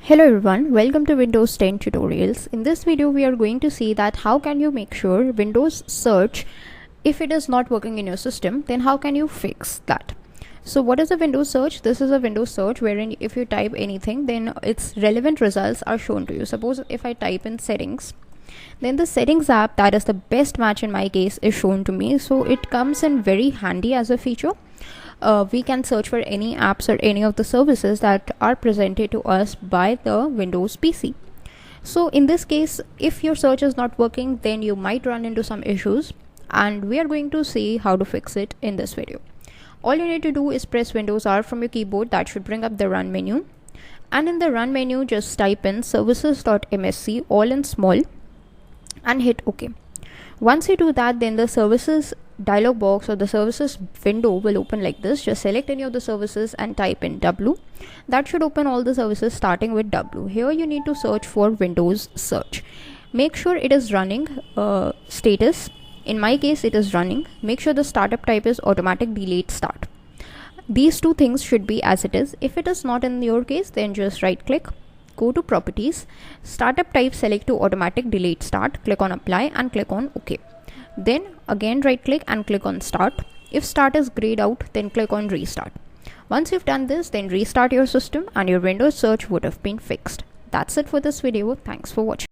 Hello everyone, welcome to Windows 10 tutorials. In this video we are going to see that how can you make sure Windows search, if it is not working in your system, then how can you fix that. So what is a Windows search? This is a Windows search wherein if you type anything, then its relevant results are shown to you. Suppose if I type in settings, then the settings app that is the best match in my case is shown to me. So it comes in very handy as a feature. We can search for any apps or any of the services that are presented to us by the Windows PC. So in this case, if your search is not working, then you might run into some issues, and we are going to see how to fix it in this video. All you need to do is press Windows R from your keyboard. That should bring up the run menu, and in the run menu just type in services.msc all in small and hit OK. Once you do that, then the services dialog box or the services window will open like this. Just select any of the services and type in W. That should open all the services starting with W. Here you need to search for Windows search. Make sure it is running status. In my case it is running. Make sure the startup type is automatic delete start. These two things should be as it is. If it is not in your case, then just right click, go to properties, startup type, select to automatic delete start, click on apply and click on OK. Then again right click and click on start. If start is grayed out, then click on restart. Once you've done this, then restart your system and your Windows search would have been fixed. That's it for this video. Thanks for watching.